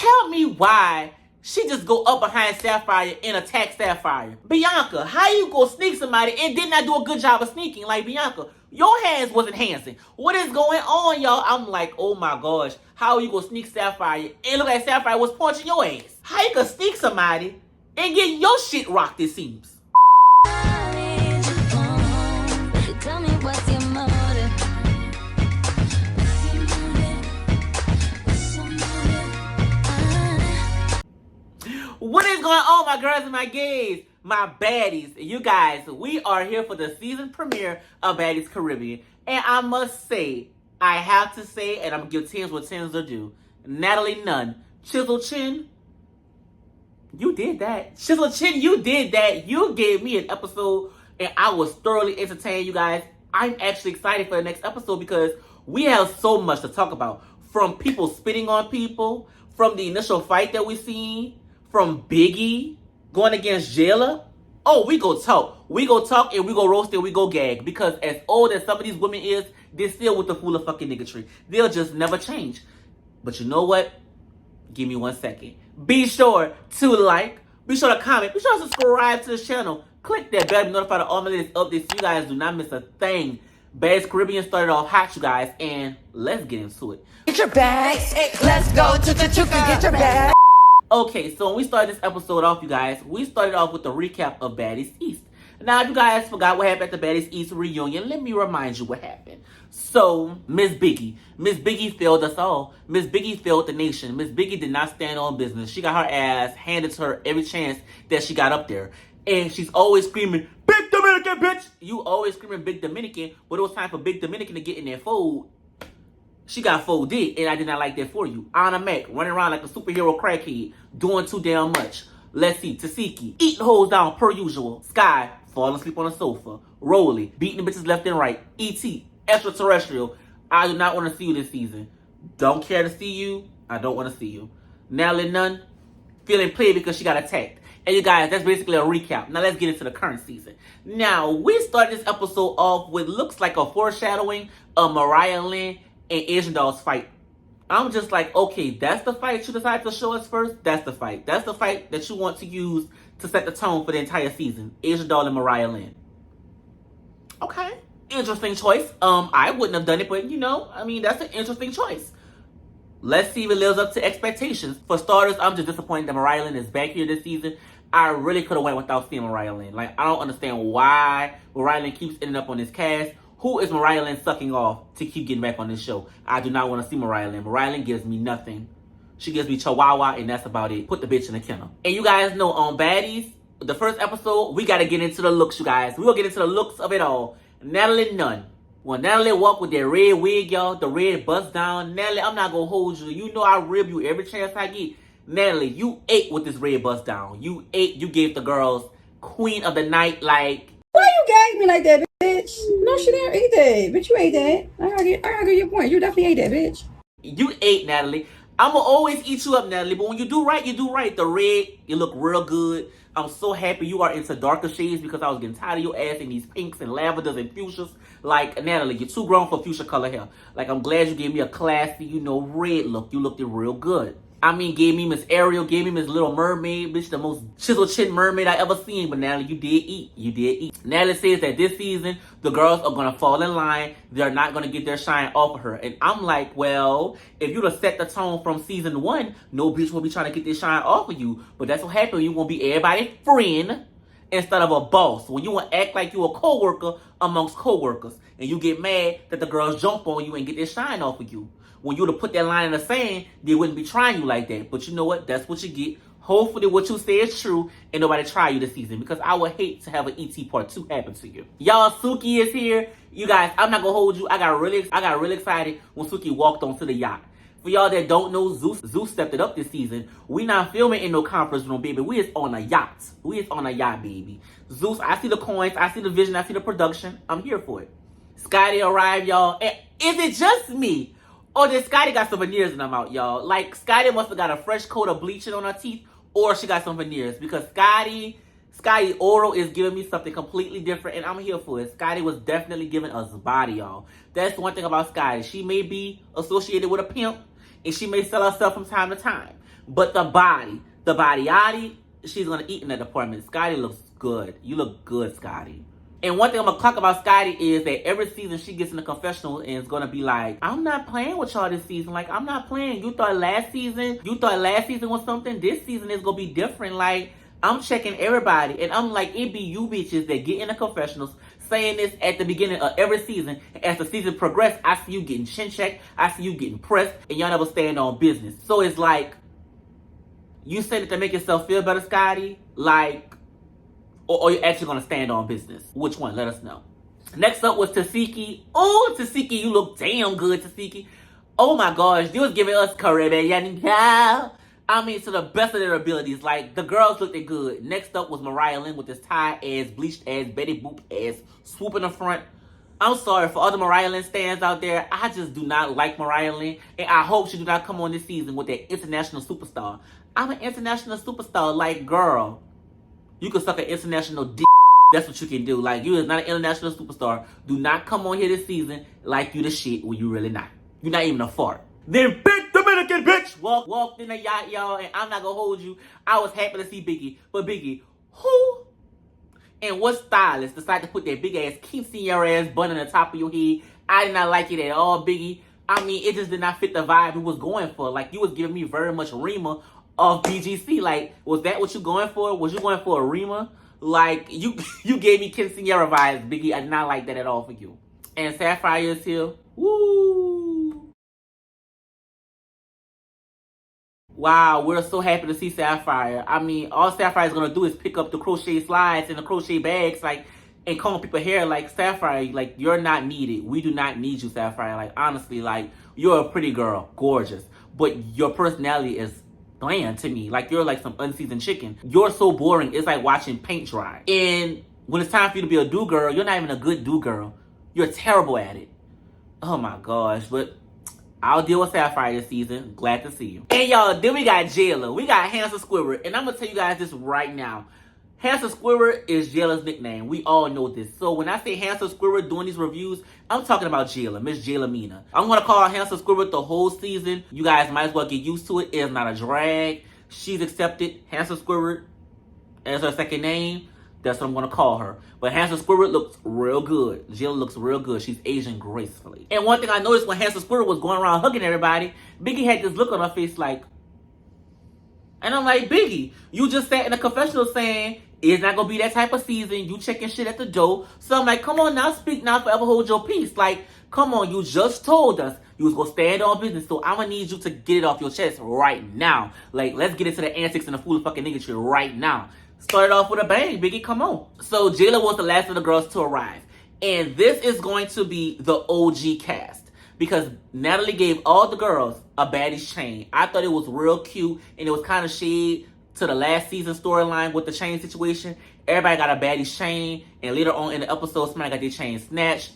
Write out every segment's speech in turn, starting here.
Tell me why she just go up behind Sapphire and attack Sapphire. Bianca, how you go sneak somebody and did not do a good job of sneaking? Like, Bianca, your hands wasn't handsing. What is going on, y'all? I'm like, oh my gosh. How you go sneak Sapphire and look like Sapphire was punching your ass? How you gonna sneak somebody and get your shit rocked, it seems? What is going on, my girls and my gays, my baddies? You guys, we are here for the season premiere of Baddies Caribbean. And I must say, I have to say, and I'm going to give 10s what 10s are due. Natalie Nunn, Chisel Chin, you did that. Chisel Chin, you did that. You gave me an episode, and I was thoroughly entertained, you guys. I'm actually excited for the next episode because we have so much to talk about. From people spitting on people, from the initial fight that we seen, from Biggie going against JELA. Oh, we go talk. We go talk and we go roast and we go gag. Because as old as some of these women is, they're still with the fool of fucking niggatry. They'll just never change. But you know what? Give me 1 second. Be sure to like. Be sure to comment. Be sure to subscribe to this channel. Click that bell to be notified of all my latest updates so you guys do not miss a thing. Baddies Caribbean started off hot, you guys. And let's get into it. Get your bags. Let's go to the chuka. Get your bags. Okay, so when we started this episode off, you guys, we started off with the recap of Baddies East. Now, if you guys forgot what happened at the Baddies East reunion, let me remind you what happened. So, Miss Biggie failed us all. Miss Biggie failed the nation. Miss Biggie did not stand on business. She got her ass handed to her every chance that she got up there. And she's always screaming, Big Dominican, bitch! You always screaming Big Dominican, but it was time for Big Dominican to get in their fold. She got folded, and I did not like that for you. Anna Mac, running around like a superhero crackhead, doing too damn much. Let's see, Tasiki, eating hoes down per usual. Sky, falling asleep on the sofa. Rolly, beating the bitches left and right. E.T., extraterrestrial. I do not want to see you this season. Don't care to see you. I don't want to see you. Natalie Nunn, feeling played because she got attacked. And you guys, that's basically a recap. Now let's get into the current season. Now, we started this episode off with looks like a foreshadowing of Mariah Lynn and Asian Doll's fight. I'm just like, okay, that's the fight you decided to show us first? That's the fight. That's the fight that you want to use to set the tone for the entire season. Asian Doll and Mariah Lynn. Okay. Interesting choice. I wouldn't have done it, but you know, I mean, that's an interesting choice. Let's see if it lives up to expectations. For starters, I'm just disappointed that Mariah Lynn is back here this season. I really could have went without seeing Mariah Lynn. Like, I don't understand why Mariah Lynn keeps ending up on this cast. Who is Mariah Lynn sucking off to keep getting back on this show? I do not want to see Mariah Lynn. Mariah Lynn gives me nothing. She gives me chihuahua, and that's about it. Put the bitch in the kennel. And you guys know on Baddies, the first episode, we got to get into the looks, you guys. We're going to get into the looks of it all. Natalie Nunn. When Natalie walked with that red wig, y'all, the red bust down. Natalie, I'm not going to hold you. You know I rib you every chance I get. Natalie, you ate with this red bust down. You ate. You gave the girls queen of the night, like. Why you gagged me like that, bitch? No, she didn't eat that. Bitch, you ate that. I argue your point. You definitely ate that, bitch. You ate, Natalie. I'm going to always eat you up, Natalie. But when you do right, you do right. The red, you look real good. I'm so happy you are into darker shades because I was getting tired of your ass in these pinks and lavenders and fuchsias. Like, Natalie, you're too grown for fuchsia color hair. Like, I'm glad you gave me a classy, you know, red look. You looked it real good. I mean, gave me Miss Ariel, gave me Miss Little Mermaid, bitch, the most chisel chin mermaid I ever seen. But Natalie, you did eat. You did eat. Natalie says that this season, the girls are going to fall in line. They're not going to get their shine off of her. And I'm like, well, if you'd have set the tone from season 1, no bitch will be trying to get this shine off of you. But that's what happened. You want to be everybody's friend instead of a boss. When you want to act like you're a co-worker amongst co-workers. And you get mad that the girls jump on you and get this shine off of you. When you would have put that line in the sand, they wouldn't be trying you like that. But you know what? That's what you get. Hopefully what you say is true and nobody try you this season. Because I would hate to have an ET Part 2 happen to you. Y'all, Suki is here. You guys, I'm not going to hold you. I got really excited when Suki walked onto the yacht. For y'all that don't know, Zeus stepped it up this season. We not filming in no conference room, baby. We is on a yacht. We is on a yacht, baby. Zeus, I see the coins. I see the vision. I see the production. I'm here for it. Scotty arrived, y'all. And is it just me? Or did Scotty got some veneers in her mouth, y'all? Like, Scotty must have got a fresh coat of bleaching on her teeth, or she got some veneers. Because Scotty oral is giving me something completely different, and I'm here for it. Scotty was definitely giving us body, y'all. That's one thing about Scotty. She may be associated with a pimp, and she may sell herself from time to time. But the body, she's gonna eat in that department. Scotty looks good. You look good, Scotty. And one thing I'm gonna talk about Scotty is that every season she gets in the confessional and is gonna be like, I'm not playing with y'all this season. Like, I'm not playing. You thought last season was something. This season is gonna be different. Like, I'm checking everybody. And I'm like, it be you bitches that get in the confessionals saying this at the beginning of every season. As the season progresses, I see you getting chin checked. I see you getting pressed. And y'all never stand on business. So it's like, you said it to make yourself feel better, Scotty? Like, or are you actually going to stand on business? Which one? Let us know. Next up was Tasiki. Oh, Tasiki, you look damn good, Tasiki. Oh my gosh, they was giving us Caribbean. I mean, to the best of their abilities. Like, the girls looked good. Next up was Mariah Lynn with this tie-ass, bleached-ass, Betty Boop-ass swoop in the front. I'm sorry for all the Mariah Lynn stands out there. I just do not like Mariah Lynn. And I hope she do not come on this season with that international superstar. I'm an international superstar. Like, girl, you can suck an international dick. That's what you can do. Like, you is not an international superstar. Do not come on here this season like you the shit when you really not. You're not even a fart. Then big Dominican bitch walked in the yacht, y'all, and I'm not gonna hold you. I was happy to see Biggie. But Biggie, who and what stylist decided to put that big ass quinceañera ass bun on the top of your head? I did not like it at all, Biggie. I mean, it just did not fit the vibe it was going for. Like, you was giving me very much Rima of BGC. Like, was that what you going for? Was you going for a Rima? Like, you gave me quinceañera vibes, Biggie. I did not like that at all for you. And Sapphire is here. Woo! Wow, we're so happy to see Sapphire. I mean, all Sapphire's gonna do is pick up the crochet slides and the crochet bags, like, and comb people's hair. Like, Sapphire, like, you're not needed. We do not need you, Sapphire. Like, honestly, like, you're a pretty girl, gorgeous, but your personality is bland to me. Like, you're like some unseasoned chicken. You're so boring. It's like watching paint dry. And when it's time for you to be a do girl, you're not even a good do girl. You're terrible at it. Oh my gosh, but I'll deal with Sapphire this season. Glad to see you. And y'all, then we got JELA. We got Handsome Squidward. And I'm going to tell you guys this right now. Handsome Squidward is JELA's nickname. We all know this. So when I say Handsome Squidward doing these reviews, I'm talking about JELA, Miss JELA Mina. I'm going to call her Handsome Squidward the whole season. You guys might as well get used to it. It is not a drag. She's accepted Handsome Squidward as her second name. That's what I'm going to call her. But Handsome Squidward looks real good. JELA looks real good. She's Asian gracefully. And one thing I noticed when Handsome Squidward was going around hugging everybody, Biggie had this look on her face like, and I'm like, Biggie, you just sat in a confessional saying, it's not going to be that type of season. You checking shit at the door. So I'm like, come on now, speak now, forever hold your peace. Like, come on, you just told us you was going to stand on business. So I'm going to need you to get it off your chest right now. Like, let's get into the antics and the foolish fucking niggatry right now. Started off with a bang, Biggie, come on. So JELA was the last of the girls to arrive. And this is going to be the OG cast. Because Natalie gave all the girls a Baddies chain. I thought it was real cute. And it was kind of shade to the last season storyline with the chain situation. Everybody got a Baddies chain. And later on in the episode, somebody got their chain snatched.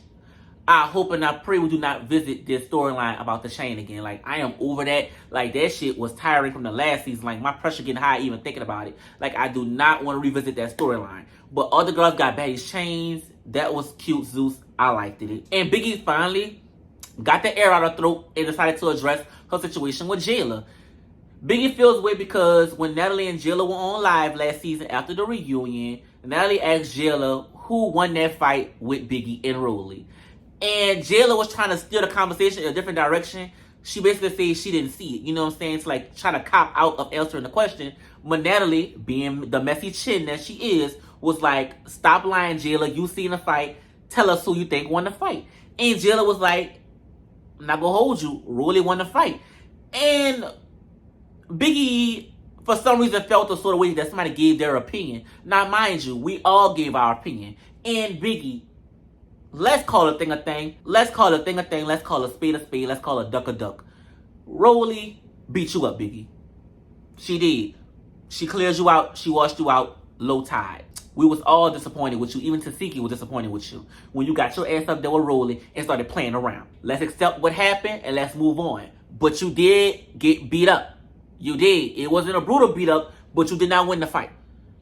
I hope and I pray we do not visit this storyline about the chain again. Like, I am over that. Like, that shit was tiring from the last season. Like, my pressure getting high even thinking about it. Like, I do not want to revisit that storyline. But other girls got Baddies chains. That was cute, Zeus. I liked it. And Biggie finally got the air out of her throat and decided to address her situation with JELA. Biggie feels weird because when Natalie and JELA were on live last season after the reunion, Natalie asked JELA who won that fight with Biggie and Rolly. And JELA was trying to steer the conversation in a different direction. She basically said she didn't see it. You know what I'm saying? It's like trying to cop out of answering the question. But Natalie, being the messy chin that she is, was like, stop lying, JELA. You seen the fight. Tell us who you think won the fight. And JELA was like, I'm not going to hold you. Rolly won the fight. And Biggie, for some reason, felt the sort of way that somebody gave their opinion. Now, mind you, we all gave our opinion. And Biggie, let's call a thing a thing. Let's call a thing a thing. Let's call a spade a spade. Let's call a duck a duck. Rolly beat you up, Biggie. She did. She clears you out. She washed you out. Low tide. We was all disappointed with you. Even Tasiki was disappointed with you. When you got your ass up there with Rolly and started playing around. Let's accept what happened and let's move on. But you did get beat up. You did. It wasn't a brutal beat up, but you did not win the fight.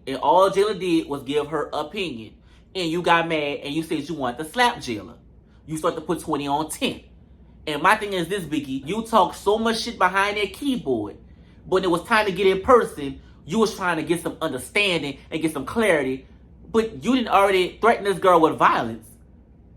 And all JELA did was give her opinion. And you got mad and you said you wanted to slap JELA. You started to put 20 on 10. And my thing is this, Biggie. You talk so much shit behind that keyboard. But when it was time to get in person, you was trying to get some understanding and get some clarity. But you didn't already threaten this girl with violence.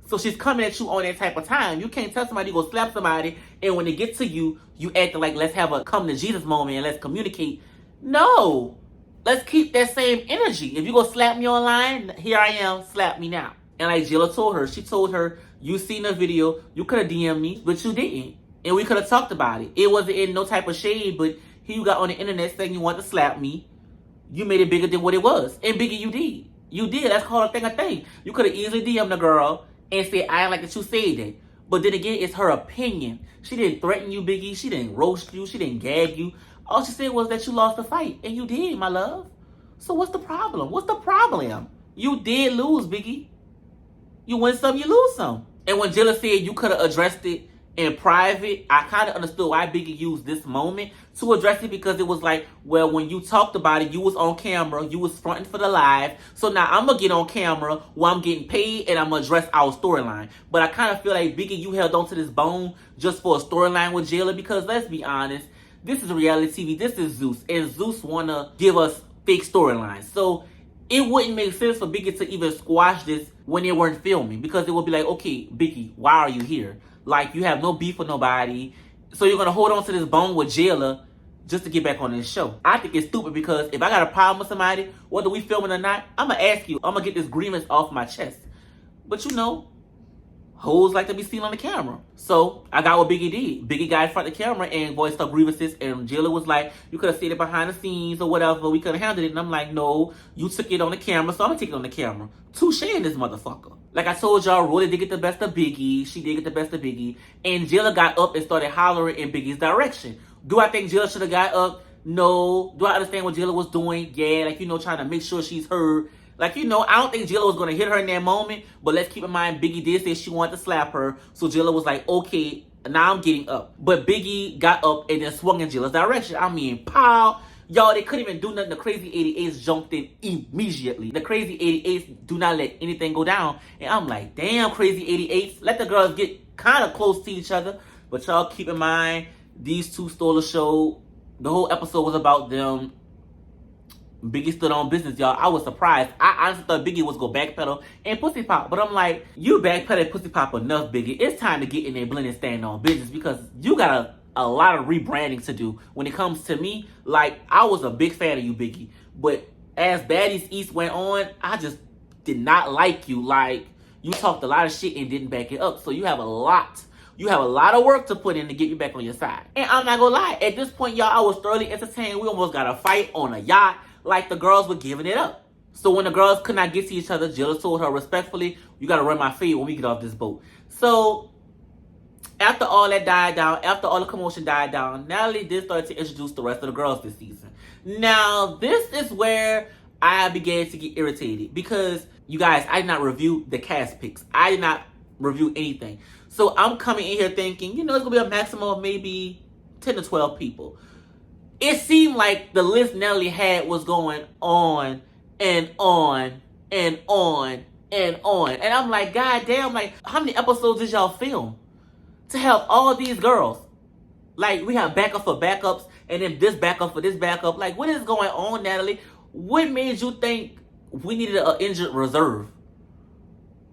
So she's coming at you on that type of time. You can't tell somebody you go slap somebody, and when they get to you, you acting like let's have a come to Jesus moment and let's communicate. No. Let's keep that same energy. If you go slap me online, here I am, slap me now. And like JELA told her, she told her, you seen the video, you could have DM'd me, but you didn't. And we could have talked about it. It wasn't in no type of shade, but here you got on the internet saying you want to slap me. You made it bigger than what it was. And Biggie, you did. You did. That's called a thing. You could have easily DM'd the girl and said, I like that you said that. But then again, it's her opinion. She didn't threaten you, Biggie. She didn't roast you. She didn't gag you. All she said was that you lost the fight. And you did, my love. So what's the problem? What's the problem? You did lose, Biggie. You win some, you lose some. And when JELA said you could have addressed it in private, I kind of understood why Biggie used this moment to address it, because it was like, well, when you talked about it, you was on camera, you was fronting for the live. So now I'm going to get on camera while I'm getting paid and I'm going to address our storyline. But I kind of feel like, Biggie, you held on to this bone just for a storyline with JELA, because let's be honest, this is reality TV. This is Zeus. And Zeus want to give us fake storylines. So it wouldn't make sense for Biggie to even squash this when they weren't filming, because it would be like, okay, Biggie, why are you here? Like, you have no beef with nobody, so you're going to hold on to this bone with JELA just to get back on this show. I think it's stupid, because if I got a problem with somebody, whether we filming or not, I'm going to ask you. I'm going to get this grievance off my chest. But you know, hoes like to be seen on the camera. So I got what Biggie did. Biggie got in front of the camera and voiced up grievances, and JELA was like, you could have said it behind the scenes or whatever. We could have handled it. And I'm like, no, you took it on the camera, so I'm going to take it on the camera. Touche in this motherfucker. Like I told y'all, Rolly did get the best of Biggie. She did get the best of Biggie. And JELA got up and started hollering in Biggie's direction. Do I think JELA should have got up? No. Do I understand what JELA was doing? Yeah, like, you know, trying to make sure she's heard. Like, you know, I don't think JELA was going to hit her in that moment. But let's keep in mind, Biggie did say she wanted to slap her. So JELA was like, okay, now I'm getting up. But Biggie got up and then swung in JELA's direction. I mean, pow. Y'all, they couldn't even do nothing. The Crazy 88s jumped in immediately. The Crazy 88s do not let anything go down. And I'm like, damn, Crazy 88s. Let the girls get kind of close to each other. But y'all keep in mind, these two stole the show. The whole episode was about them. Biggie stood on business, y'all. I was surprised. I honestly thought Biggie was going to backpedal and pussy pop. But I'm like, you backpedal and pussy pop enough, Biggie. It's time to get in there, blend and stand on business, because you got a lot of rebranding to do. When it comes to me, like, I was a big fan of you, Biggie. But as Baddies East went on, I just did not like you. Like, you talked a lot of shit and didn't back it up. So you have a lot of work to put in to get you back on your side. And I'm not gonna lie, at this point, y'all, I was thoroughly entertained. We almost got a fight on a yacht. Like, the girls were giving it up. So when the girls could not get to each other, JELA told her respectfully, you gotta run my fade when we get off this boat. So after all that died down, after all the commotion died down, Natalie did start to introduce the rest of the girls this season. Now, this is where I began to get irritated, because, you guys, I did not review the cast picks. I did not review anything. So I'm coming in here thinking, you know, it's going to be a maximum of maybe 10 to 12 people. It seemed like the list Natalie had was going on and on and on and on. And I'm like, God damn, like, how many episodes did y'all film to have all these girls? Like, we have backup for backups, and then this backup for this backup. Like, what is going on, Natalie? What made you think we needed an injured reserve?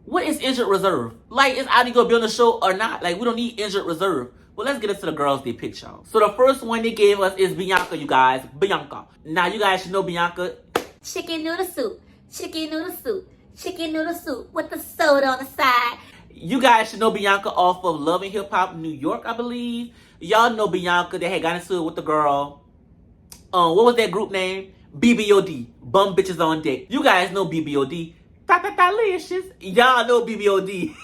What is injured reserve? Like, is Adi gonna be on the show or not? Like, we don't need injured reserve. Well, let's get into the girls they picked, y'all. So the first one they gave us is Bianca, you guys. Bianca. Now, you guys should know Bianca. Chicken noodle soup. Chicken noodle soup. Chicken noodle soup with the soda on the side. You guys should know Bianca off of Love and Hip Hop New York, I believe. Y'all know Bianca. They had got into it with the girl. What was that group name? BBOD. Bum Bitches on Deck. You guys know BBOD. Delicious. Y'all know BBOD.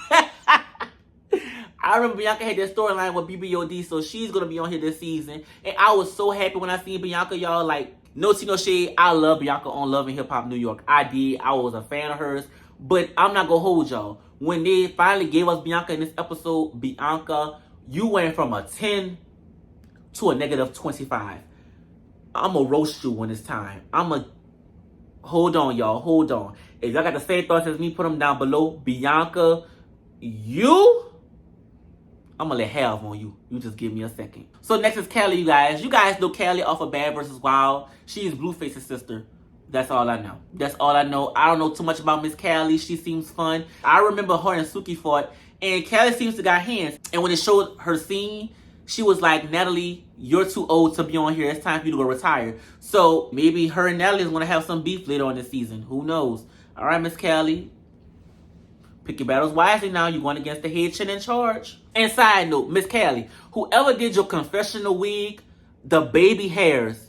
I remember Bianca had that storyline with BBOD, so she's going to be on here this season. And I was so happy when I seen Bianca, y'all. Like, no tea, no shade. I love Bianca on Love and Hip Hop New York. I did. I was a fan of hers. But I'm not going to hold y'all. When they finally gave us Bianca in this episode, Bianca, you went from a 10 to a negative 25. I'm going to roast you when it's time. I'm going to... Hold on, y'all. Hold on. If y'all got the same thoughts as me, put them down below. Bianca, you I'm gonna let have on you. You just give me a second. So next is Callie, you guys. You guys know Callie off of Bad vs. Wild. She is Blueface's sister. That's all I know. That's all I know. I don't know too much about Miss Callie. She seems fun. I remember her and Suki fought, and Callie seems to got hands. And when it showed her scene, she was like, Natalie, you're too old to be on here. It's time for you to go retire. So maybe her and Natalie is going to have some beef later on this season. Who knows? All right, Miss Callie. Pick your battles wisely now. You're going against the head chin in charge. And side note, Miss Callie, whoever did your confessional wig, the baby hairs,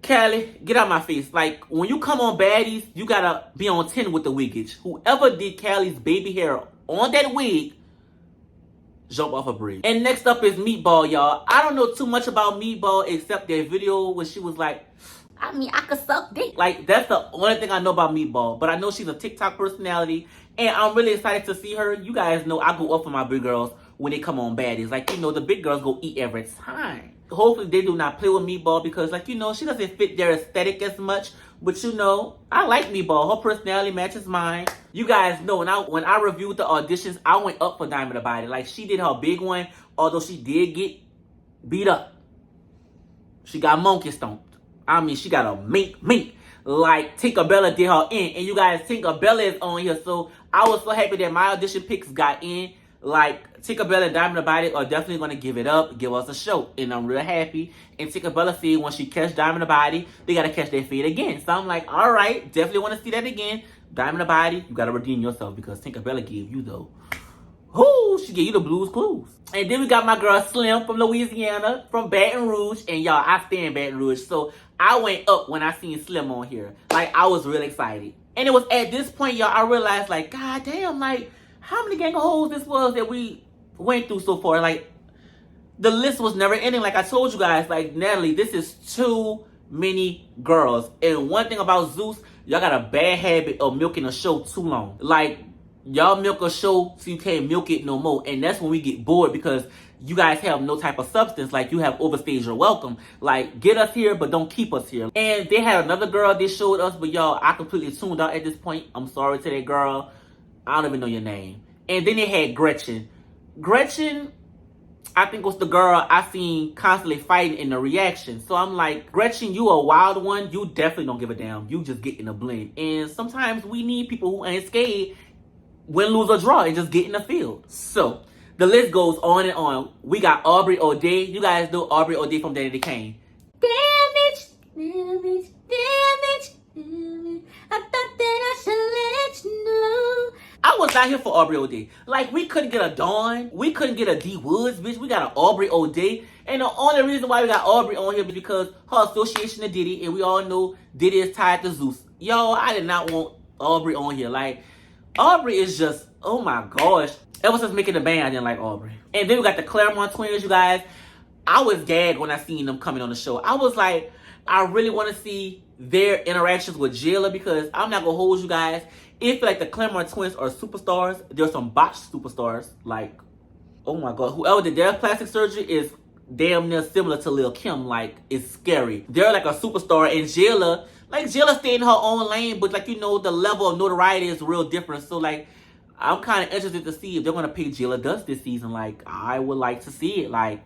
Callie, get out my face. Like, when you come on Baddies, you gotta be on 10 with the wiggage. Whoever did Callie's baby hair on that wig, jump off a bridge. And next up is Meatball, y'all. I don't know too much about Meatball except that video where she was like, I mean, I could suck dick. like, that's the only thing I know about Meatball. But I know she's a TikTok personality, and I'm really excited to see her. You guys know I go up for my big girls when they come on Baddies. Like, you know, the big girls go eat every time. Hopefully they do not play with Meatball because, like, you know, she doesn't fit their aesthetic as much. But, you know, I like Meatball. Her personality matches mine. You guys know when I reviewed the auditions, I went up for Diamond about it. Like, she did her big one, although she did get beat up. She got monkey stomped. I mean, she got a mink. Like, Tinkerbella did her in. And you guys, Tinkerbella is on here. So, I was so happy that my audition picks got in. Like, Tinkerbella and Diamond About It are definitely going to give it up, give us a show. And I'm real happy. And Tinkerbella said when she catch Diamond About It, they got to catch their feet again. So I'm like, all right, definitely want to see that again. Diamond About It, you got to redeem yourself because Tinkerbella gave you, though. Whoo, she gave you the Blues Clues. And then we got my girl Slim from Louisiana, from Baton Rouge. And y'all, I stay in Baton Rouge. So I went up when I seen Slim on here. Like, I was real excited. And it was at this point, y'all, I realized, like, god damn, like, how many gang of hoes this was that we went through so far. Like, the list was never ending. Like I told you guys, like, Natalie, this is too many girls. And one thing about Zeus, y'all got a bad habit of milking a show too long. Like, y'all milk a show so you can't milk it no more. And that's when we get bored because you guys have no type of substance. Like, you have overstayed your welcome. Like, get us here, but don't keep us here. And they had another girl they showed us, but y'all, I completely tuned out at this point. I'm sorry to that girl. I don't even know your name. And then they had Gretchen. Gretchen, I think, was the girl I seen constantly fighting in the reaction. So I'm like, Gretchen, you a wild one. You definitely don't give a damn. You just get in the blend. And sometimes we need people who ain't scared, win, lose, or draw, and just get in the field. So the list goes on and on. We got Aubrey O'Day. You guys know Aubrey O'Day from Danny Kane. Damage. I thought that I should let you know. I was out here for Aubrey O'Day. Like, we couldn't get a Dawn. We couldn't get a D Woods, bitch. We got an Aubrey O'Day. And the only reason why we got Aubrey on here is because her association to Diddy. And we all know Diddy is tied to Zeus. Yo, I did not want Aubrey on here. Like, Aubrey is just, oh my gosh. Ever since Making the Band, I didn't like Aubrey. And then we got the Claremont twins, you guys. I was gagged when I seen them coming on the show. I was like, I really want to see their interactions with JELA because I'm not going to hold you guys. If like the Claremont twins are superstars, there's some botched superstars. Like, oh my god, whoever did their plastic surgery is damn near similar to Lil Kim. Like, it's scary. They're like a superstar, and JELA, like, JELA stayed in her own lane, but like, you know, the level of notoriety is real different. So like, I'm kind of interested to see if they're going to pay JELA dust this season. Like, I would like to see it. Like,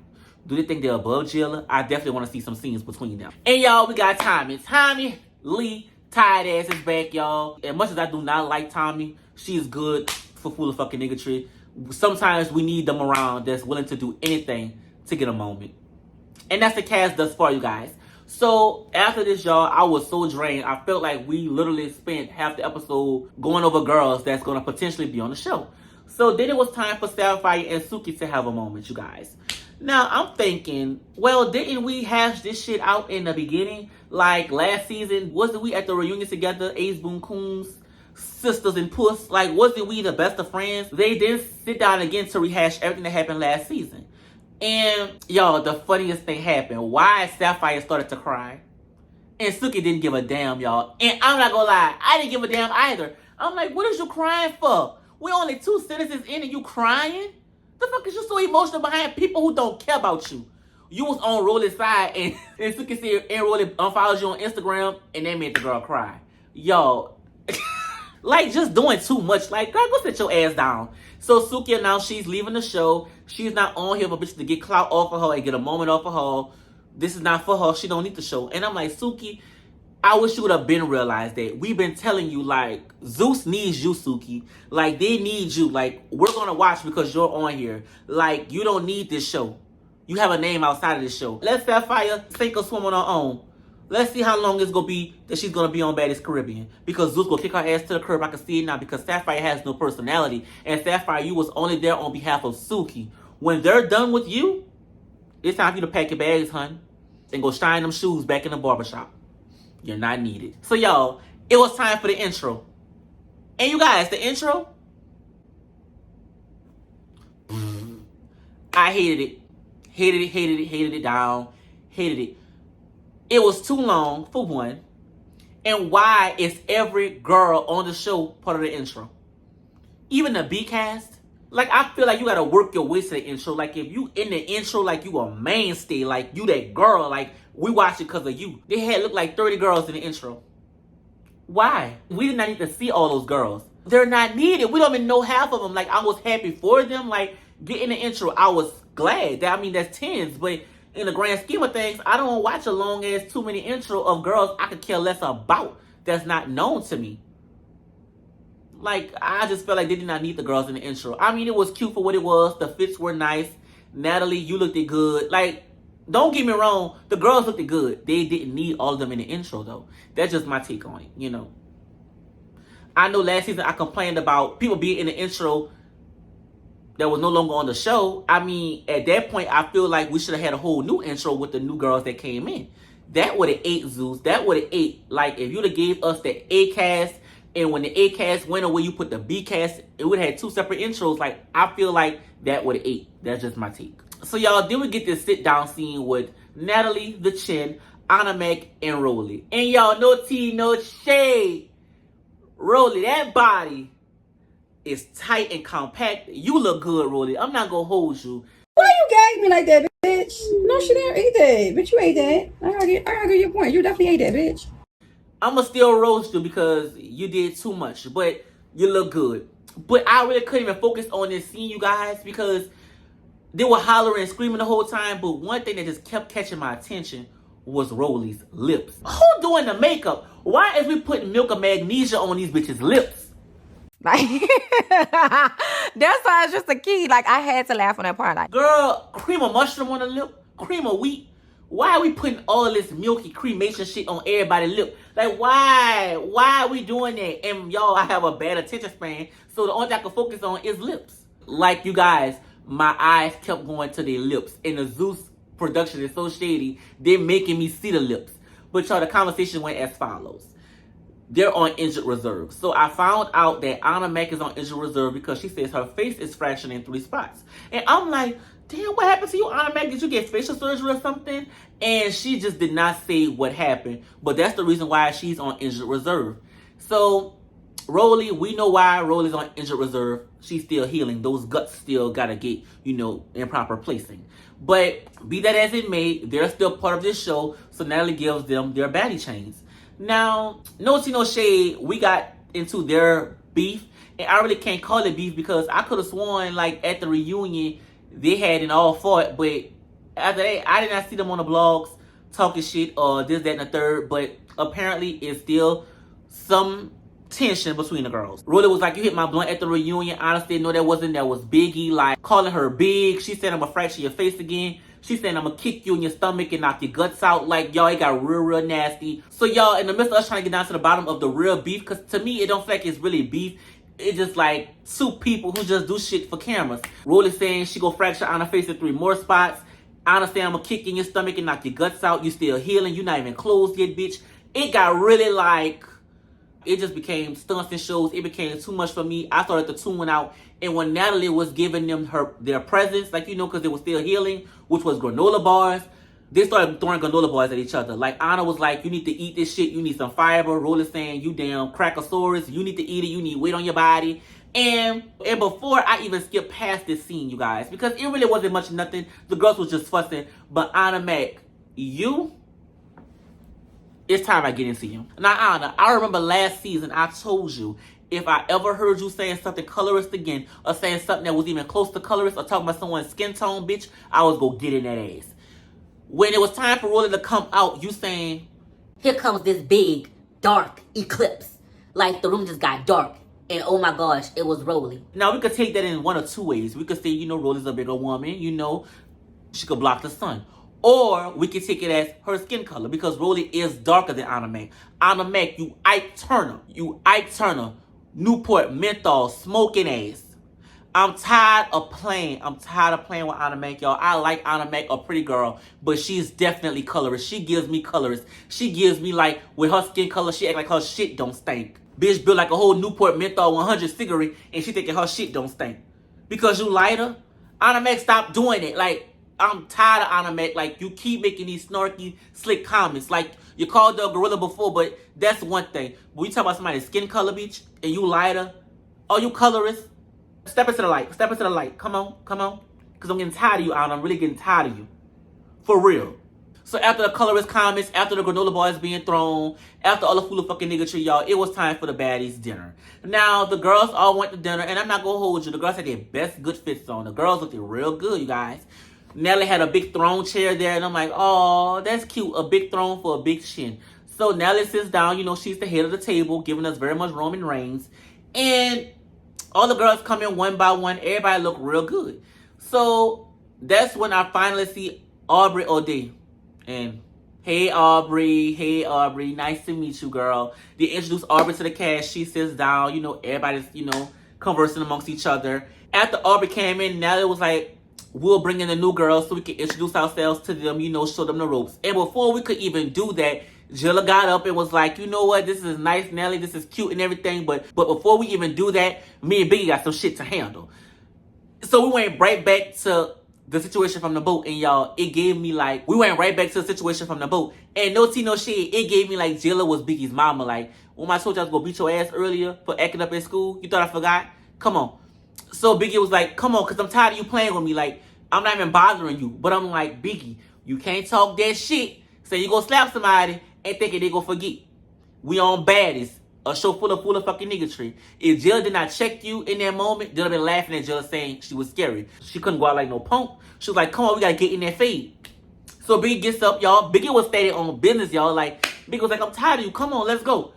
do they think they're above JELA? I definitely want to see some scenes between them. And y'all, we got Tommy. Tommy Lee, tired ass is back, y'all. As much as I do not like Tommy, she's good for full of fucking niggatry. Sometimes we need them around that's willing to do anything to get a moment. And that's the cast thus far, you guys. So after this, y'all, I was so drained. I felt like we literally spent half the episode going over girls that's going to potentially be on the show. So then it was time for Sapphire and Suki to have a moment, you guys. Now, I'm thinking, well, didn't we hash this shit out in the beginning? Like, last season, wasn't we at the reunion together, Ace Boon Coons, sisters and puss? Like, wasn't we the best of friends? They didn't sit down again to rehash everything that happened last season. And, y'all, the funniest thing happened. Why Sapphire started to cry. And Suki didn't give a damn, y'all. And I'm not gonna lie, I didn't give a damn either. I'm like, what is you crying for? We're only 2 sentences in and you crying? The fuck is you so emotional behind people who don't care about you? You was on Rolly's side and Suki said and Rolly unfollows you on Instagram and that made the girl cry. Yo, Like, just doing too much. Like, girl, go sit your ass down. So Suki announced she's leaving the show. She's not on here for bitches to get clout off of her and get a moment off of her. This is not for her. She don't need the show. And I'm like, Suki, I wish you would have been realized that. We've been telling you, like, Zeus needs you, Suki. Like, they need you. Like, we're going to watch because you're on here. Like, you don't need this show. You have a name outside of this show. Let Sapphire sink or swim on her own. Let's see how long it's going to be that she's going to be on Baddies Caribbean. Because Zeus will kick her ass to the curb. I can see it now because Sapphire has no personality. And Sapphire, you was only there on behalf of Suki. When they're done with you, it's time for you to pack your bags, hun. And go shine them shoes back in the barbershop. You're not needed. So, y'all, it was time for the intro. And you guys, the intro, I hated it. Hated it down. Hated it. It was too long, for one. And why is every girl on the show part of the intro? Even the B-cast? Like, I feel like you gotta work your way to the intro. Like, if you in the intro, like, you a mainstay. Like, you that girl. Like, we watched it because of you. They had looked like 30 girls in the intro. Why? We did not need to see all those girls. They're not needed. We don't even know half of them. Like, I was happy for them. Like, get in the intro. I was glad. That's tens. But in the grand scheme of things, I don't watch a long ass 2-minute intro of girls I could care less about that's not known to me. Like, I just felt like they did not need the girls in the intro. I mean, it was cute for what it was. The fits were nice. Natalie, you looked good. Like, don't get me wrong. The girls looked good. They didn't need all of them in the intro, though. That's just my take on it, you know. I know last season I complained about people being in the intro that was no longer on the show. I mean, at that point, I feel like we should have had a whole new intro with the new girls that came in. That would have ate, Zeus. That would have ate. Like, if you'd have gave us the A-cast, and when the A-cast went away, you put the B-cast, it would have had 2 separate intros. Like, I feel like that would have ate. That's just my take. So, y'all, then we get this sit-down scene with Natalie, the Chin, Anna Mac, and Rolly. And, y'all, no tea, no shade. Rolly, that body is tight and compact. You look good, Rolly. I'm not going to hold you. Why you gag me like that, bitch? No, she didn't eat that. Bitch, you ate that. I argue your point. You definitely ate that, bitch. I'm going to still roast you because you did too much. But you look good. But I really couldn't even focus on this scene, you guys, because they were hollering and screaming the whole time. But one thing that just kept catching my attention was Rolly's lips. Who doing the makeup? Why is we putting milk of magnesia on these bitches' lips? Like, that's why it's just a key. Like, I had to laugh on that part. Like, girl, cream of mushroom on the lip, cream of wheat. Why are we putting all of this milky cremation shit on everybody's lip? Like, why? Why are we doing that? And y'all, I have a bad attention span, so the only thing I can focus on is lips. Like, you guys, my eyes kept going to their lips. And the Zeus production is so shady, they're making me see the lips. But y'all, the conversation went as follows. They're on injured reserve. So I found out that Anna Mac is on injured reserve because she says her face is fractured in 3 spots. And I'm like, damn, what happened to you, Anna Mac? Did you get facial surgery or something? And she just did not say what happened. But that's the reason why she's on injured reserve. So, Rolly, we know why Rolly's on injured reserve. She's still healing. Those guts still gotta get, in proper placing. But be that as it may, they're still part of this show. So Natalie gives them their baddie chains. Now, no tea, no shade, we got into their beef. And I really can't call it beef because I could have sworn, like, at the reunion, they had it all fought. But after that, I did not see them on the blogs talking shit or this, that, and the third. But apparently, it's still some tension between the girls. Rolly was like, you hit my blunt at the reunion. Honestly, no, that wasn't. That was Biggie, like, calling her big. She said, I'm gonna fracture your face again. She said, I'm gonna kick you in your stomach and knock your guts out. Like, y'all, it got real nasty. So, y'all, in the midst of us trying to get down to the bottom of the real beef, because to me, it don't feel like it's really beef. It's just like 2 people who just do shit for cameras. Rolly saying she gonna fracture Anna's face in 3 more spots. Anna saying, I'm gonna kick you in your stomach and knock your guts out. You still healing. You not even closed yet, bitch. It got really like, it just became stunts and shows. It became too much for me. I started to tune out. And when Natalie was giving them their presents, like, because they were still healing, which was granola bars, they started throwing granola bars at each other. Like, Anna was like, you need to eat this shit. You need some fiber. Rolly saying, you damn crackosaurus. You need to eat it. You need weight on your body. And before I even skipped past this scene, you guys, because it really wasn't much of nothing. The girls was just fussing. But Anna Mac, it's time I get into you. Now, Anna, I remember last season I told you, if I ever heard you saying something colorist again, or saying something that was even close to colorist, or talking about someone's skin tone, bitch, I was gonna get in that ass. When it was time for Rolly to come out, you saying, Here comes this big, dark eclipse. Like the room just got dark. And oh my gosh, it was Rolly. now we could take that in one of two ways. We could say, Rolly's a bigger woman, she could block the sun. Or we could take it as her skin color, because Rolly is darker than Anna Mac. Anna Mac, you Ike Turner, Newport menthol smoking ass. I'm tired of playing with Anna Mac, y'all. I like Anna Mac, a pretty girl, but she's definitely colorist. She gives me colorist. She gives me, like, with her skin color, she act like her shit don't stink. Bitch built like a whole Newport menthol 100 cigarette, and she thinking her shit don't stink. Because you lighter? Anna Mac, stop doing it. Like, I'm tired of Anna Mac. Like, you keep making these snarky, slick comments. Like, you called her a gorilla before, but that's one thing. When you talk about somebody's skin color, bitch, and you lighter, are you colorist? Step into the light. Step into the light. Come on. Because I'm getting tired of you, Anna. I'm really getting tired of you. For real. So after the colorist comments, after the granola bars being thrown, after all the fool fucking niggatry, y'all, it was time for the baddies dinner. Now, the girls all went to dinner, and I'm not going to hold you. The girls had their best good fits on. The girls looked real good, you guys. Nelly had a big throne chair there, and I'm like, oh, that's cute. A big throne for a big chin. So Nelly sits down. She's the head of the table, giving us very much Roman reigns. And all the girls come in one by one. Everybody look real good. So that's when I finally see Aubrey O'Day. And hey Aubrey, nice to meet you, girl. They introduce Aubrey to the cast. She sits down. Everybody's, conversing amongst each other. After Aubrey came in, Nelly was like, we'll bring in the new girls so we can introduce ourselves to them, show them the ropes. And before we could even do that, JELA got up and was like, you know what, this is nice, Nelly, this is cute and everything, but before we even do that, me and Biggie got some shit to handle. So we went right back to the situation from the boat, and y'all, it gave me like, we went right back to the situation from the boat, and no tea, no shade, it gave me like JELA was Biggie's mama. Like, when I told you I was gonna beat your ass earlier for acting up in school, you thought I forgot? Come on. So Biggie was like, come on, because I'm tired of you playing with me. Like, I'm not even bothering you. But I'm like, Biggie, you can't talk that shit. So you go slap somebody and thinking they gonna forget. We on Baddies, a show full of fucking niggatry. If JELA did not check you in that moment, they'd have been laughing at JELA saying she was scary. She couldn't go out like no punk. She was like, come on, we gotta get in that fade. So Biggie gets up, y'all. Biggie was stated on business, y'all. Like, Biggie was like, I'm tired of you. Come on, let's go.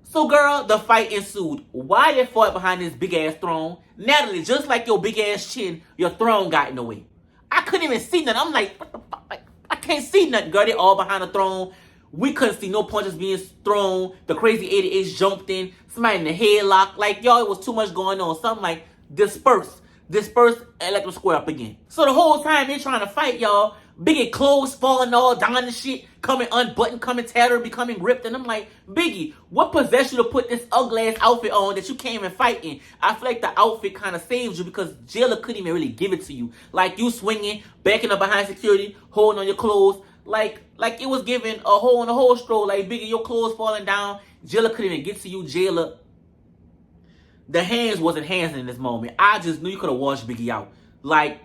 So, girl, the fight ensued. Why they fought behind this big-ass throne? Natalie, just like your big-ass chin, your throne got in the way. I couldn't even see nothing. I'm like, what the fuck? Like, I can't see nothing, girl. They all behind the throne. We couldn't see no punches being thrown. The crazy 88 jumped in. Somebody in the headlock. Like, y'all, it was too much going on. Something like, disperse, and let them square up again. So the whole time they're trying to fight, y'all, Biggie clothes falling all down and shit, coming unbuttoned, coming tattered, becoming ripped. And I'm like, Biggie, what possessed you to put this ugly ass outfit on that you can't even fight in? I feel like the outfit kind of saves you because JELA couldn't even really give it to you. Like, you swinging, backing up behind security, holding on your clothes. Like it was giving a hole in the hole stroll. Like, Biggie, your clothes falling down. JELA couldn't even get to you. JELA, the hands wasn't hands in this moment. I just knew you could have washed Biggie out. Like,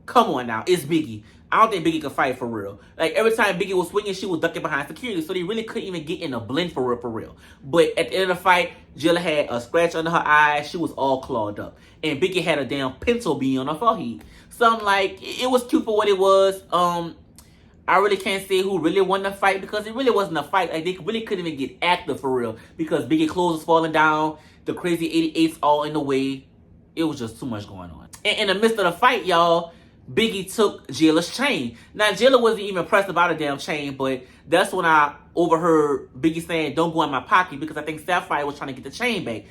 come on now, it's Biggie. I don't think Biggie could fight for real. Like, every time Biggie was swinging, she was ducking behind security. So they really couldn't even get in a blend for real. But at the end of the fight, JELA had a scratch under her eye. She was all clawed up. And Biggie had a damn pencil bead on her forehead. So I'm like, it was cute for what it was. I really can't say who really won the fight because it really wasn't a fight. Like, they really couldn't even get active for real. Because Biggie clothes was falling down. The crazy 88's all in the way. It was just too much going on. And in the midst of the fight, y'all, Biggie took JELA's chain. Now, JELA wasn't even pressed about a damn chain, but that's when I overheard Biggie saying, don't go in my pocket, because I think Sapphire was trying to get the chain back.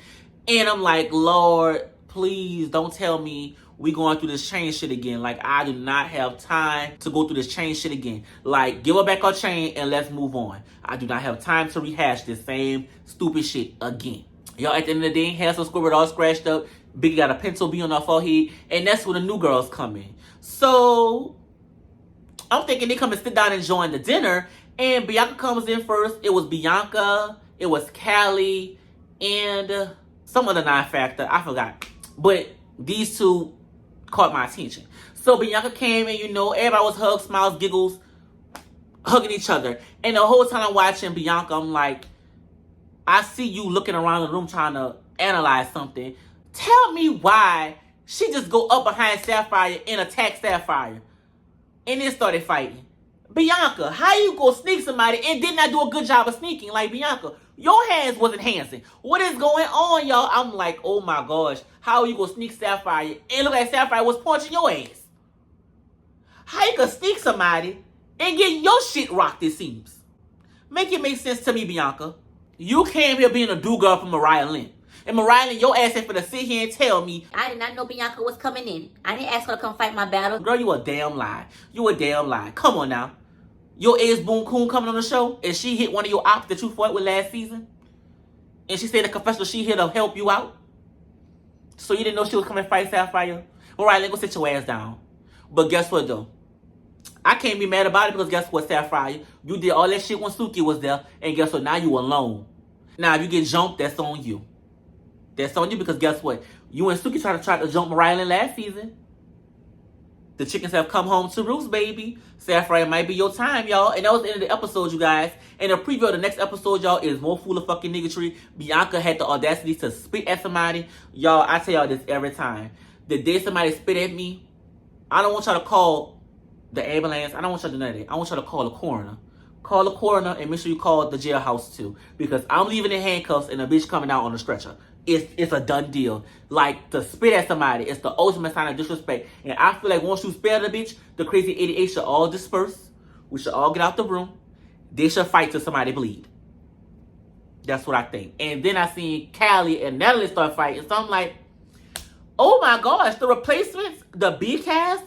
And I'm like, Lord, please don't tell me we going through this chain shit again. Like, I do not have time to go through this chain shit again. Like, give her back her chain and let's move on. I do not have time to rehash this same stupid shit again. Y'all, at the end of the day, had some squirt all scratched up. Biggie got a pencil bead on her forehead, and that's when the new girls come in. So, I'm thinking they come and sit down and join the dinner, and Bianca comes in first. It was Bianca, it was Callie, and some other non-factor. I forgot. But these two caught my attention. So, Bianca came and, everybody was hugs, smiles, giggles, hugging each other. And the whole time I'm watching Bianca, I'm like, I see you looking around the room trying to analyze something. Tell me why she just go up behind Sapphire and attack Sapphire. And then started fighting. Bianca, how you go sneak somebody and did not do a good job of sneaking? Like, Bianca, your hands wasn't handsing. What is going on, y'all? I'm like, oh my gosh. How you go sneak Sapphire and look like Sapphire was punching your ass? How you gonna sneak somebody and get your shit rocked, it seems? Make it make sense to me, Bianca. You came here being a do-girl for Mariah Lynn. And Mariah Lynn, your ass ain't finna sit here and tell me. I did not know Bianca was coming in. I didn't ask her to come fight my battle. Girl, you a damn lie. You a damn lie. Come on now. Your ex Boon Coon coming on the show and she hit one of your ops that you fought with last season? And she said the confessional she here to help you out? So you didn't know she was coming to fight Sapphire? Mariah Lynn, go sit your ass down. But guess what though? I can't be mad about it because guess what, Sapphire? You did all that shit when Suki was there, and guess what? Now you alone. Now if you get jumped, that's on you. That's on you because guess what? You and Suki tried to jump Mariah Lynn last season. The chickens have come home to roost, baby. Sapphire might be your time, y'all. And that was the end of the episode, you guys. And the preview of the next episode, y'all, is more full of fucking niggatry. Bianca had the audacity to spit at somebody. Y'all, I tell y'all this every time. The day somebody spit at me, I don't want y'all to call the ambulance. I don't want y'all to do none of that. I want y'all to call the coroner. Call the coroner and make sure you call the jailhouse too. Because I'm leaving in handcuffs and a bitch coming out on a stretcher. It's a done deal. Like, to spit at somebody, it's the ultimate sign of disrespect. And I feel like once you spit at a bitch, the crazy 88 should all disperse. We should all get out the room. They should fight till somebody bleed. That's what I think. And then I seen Callie and Natalie start fighting. So I'm like, oh my gosh, the replacements, the B cast,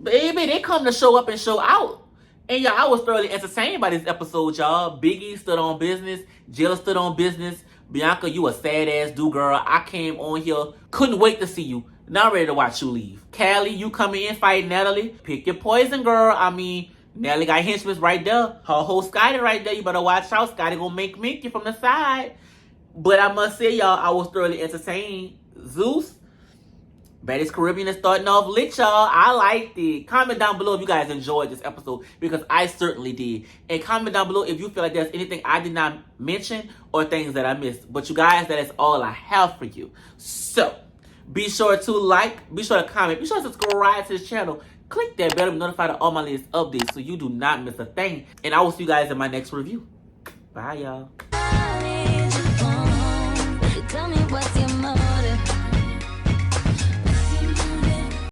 baby, they come to show up and show out. And y'all, I was thoroughly entertained by this episode, y'all. Biggie stood on business. JELA stood on business. Bianca, you a sad-ass do-girl. I came on here. Couldn't wait to see you. Now ready to watch you leave. Callie, you coming in fighting Natalie. Pick your poison, girl. I mean, Natalie got henchmen right there. Her whole Scotty right there. You better watch out. Scotty gonna make Minky from the side. But I must say, y'all, I was thoroughly entertained. Zeus, Baddies Caribbean is starting off lit, y'all. I liked it. Comment down below if you guys enjoyed this episode, because I certainly did. And comment down below if you feel like there's anything I did not mention or things that I missed. But you guys, that is all I have for you. So, be sure to like, be sure to comment, be sure to subscribe to this channel. Click that bell to be notified of all my latest updates so you do not miss a thing. And I will see you guys in my next review. Bye, y'all.